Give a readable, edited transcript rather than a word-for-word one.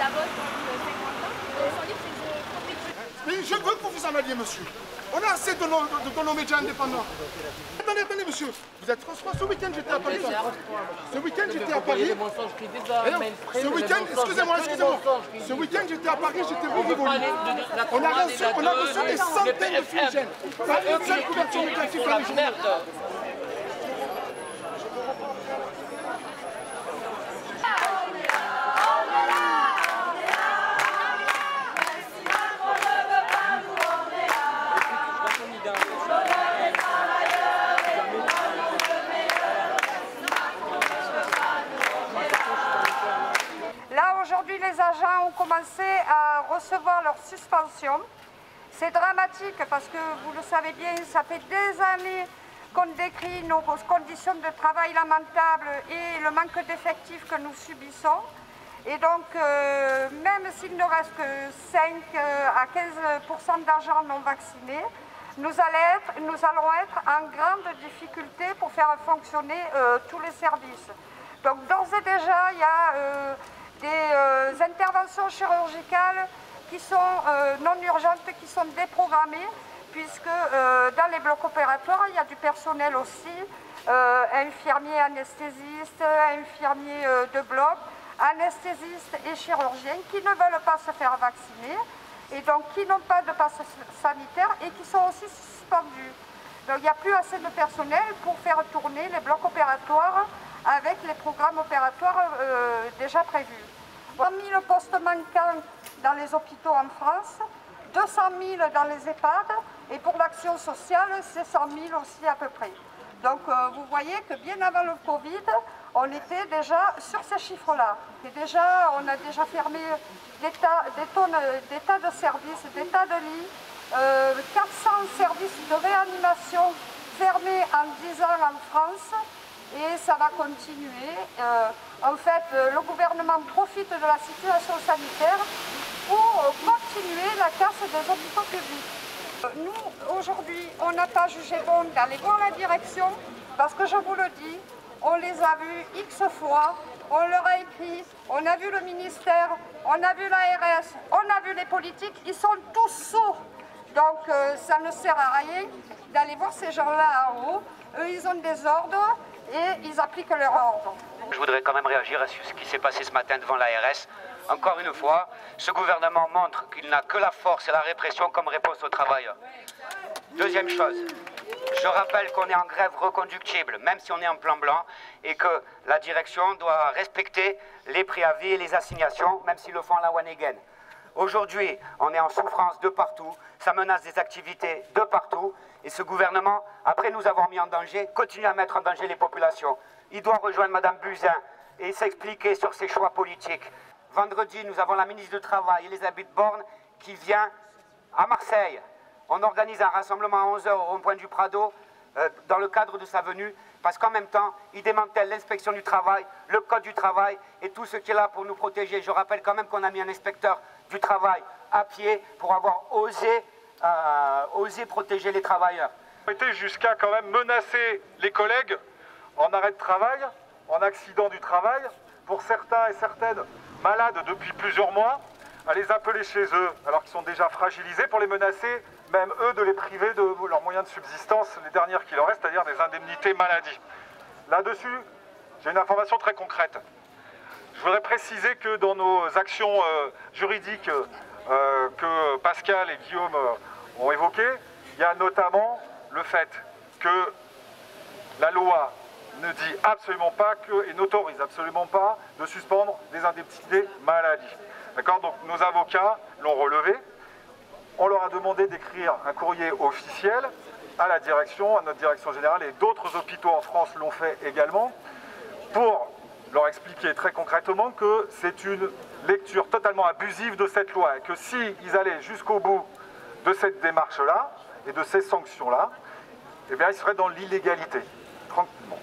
vôtre, 50 ans, sont libres, c'est mais je veux que vous vous en alliez, monsieur. On a assez de nos médias indépendants. Attendez, attendez, monsieur. Vous êtes François, ce week-end j'étais à Paris. Ce week-end j'étais à Paris. Ce week-end, excusez-moi, excusez-moi. Ce week-end j'étais à Paris, j'étais au Rivoli. On a reçu des centaines de fumigènes. Pas une seule couverture médiatique dans les journaux. Aujourd'hui, les agents ont commencé à recevoir leur suspension. C'est dramatique parce que, vous le savez bien, ça fait des années qu'on décrit nos conditions de travail lamentables et le manque d'effectifs que nous subissons. Et donc, même s'il ne reste que 5 à 15% d'agents non vaccinés, nous allons être en grande difficulté pour faire fonctionner tous les services. Donc, d'ores et déjà, il y a des interventions chirurgicales qui sont non urgentes, qui sont déprogrammées, puisque dans les blocs opératoires, il y a du personnel aussi, infirmiers, anesthésistes, infirmiers de bloc, anesthésistes et chirurgiens qui ne veulent pas se faire vacciner et donc qui n'ont pas de passe sanitaire et qui sont aussi suspendus. Donc il n'y a plus assez de personnel pour faire tourner les blocs opératoires avec les programmes opératoires déjà prévus. 100 000 postes manquants dans les hôpitaux en France, 200 000 dans les EHPAD, et pour l'action sociale, c'est 100 000 aussi à peu près. Donc vous voyez que bien avant le Covid, on était déjà sur ces chiffres-là. Et déjà, on a déjà fermé des tas de services, des tas de lits, 400 services de réanimation fermés en 10 ans en France. Et ça va continuer. En fait, le gouvernement profite de la situation sanitaire pour continuer la casse des hôpitaux publics. Nous, aujourd'hui, on n'a pas jugé bon d'aller voir la direction parce que je vous le dis, on les a vus X fois, on leur a écrit, on a vu le ministère, on a vu l'ARS, on a vu les politiques, ils sont tous sourds. Donc ça ne sert à rien d'aller voir ces gens-là en haut. Eux, ils ont des ordres et ils appliquent leurs ordres. Je voudrais quand même réagir à ce qui s'est passé ce matin devant l'ARS. Encore une fois, ce gouvernement montre qu'il n'a que la force et la répression comme réponse aux travailleurs. Deuxième chose, je rappelle qu'on est en grève reconductible, même si on est en plan blanc, et que la direction doit respecter les préavis et les assignations, même s'ils le font à la one again. Aujourd'hui, on est en souffrance de partout, ça menace des activités de partout, et ce gouvernement, après nous avoir mis en danger, continue à mettre en danger les populations. Il doit rejoindre Mme Buzyn et s'expliquer sur ses choix politiques. Vendredi, nous avons la ministre du Travail, Elisabeth Borne, qui vient à Marseille. On organise un rassemblement à 11 h au rond-point du Prado, dans le cadre de sa venue, parce qu'en même temps, il démantèle l'inspection du travail, le code du travail et tout ce qui est là pour nous protéger. Je rappelle quand même qu'on a mis un inspecteur du travail à pied pour avoir osé protéger les travailleurs. On était jusqu'à quand même menacer les collègues en arrêt de travail, en accident du travail, pour certains et certaines malades depuis plusieurs mois, à les appeler chez eux alors qu'ils sont déjà fragilisés pour les menacer, même eux, de les priver de leurs moyens de subsistance, les dernières qui leur restent, c'est-à-dire des indemnités maladie. Là-dessus, j'ai une information très concrète. Je voudrais préciser que dans nos actions juridiques que Pascal et Guillaume ont évoquées, il y a notamment le fait que la loi ne dit absolument pas et n'autorise absolument pas de suspendre des indemnités maladie. D'accord ? Donc nos avocats l'ont relevé. On leur a demandé d'écrire un courrier officiel à la direction, à notre direction générale, et d'autres hôpitaux en France l'ont fait également, pour leur expliquer très concrètement que c'est une lecture totalement abusive de cette loi et que s'ils allaient jusqu'au bout de cette démarche-là et de ces sanctions-là, eh bien ils seraient dans l'illégalité, tranquillement.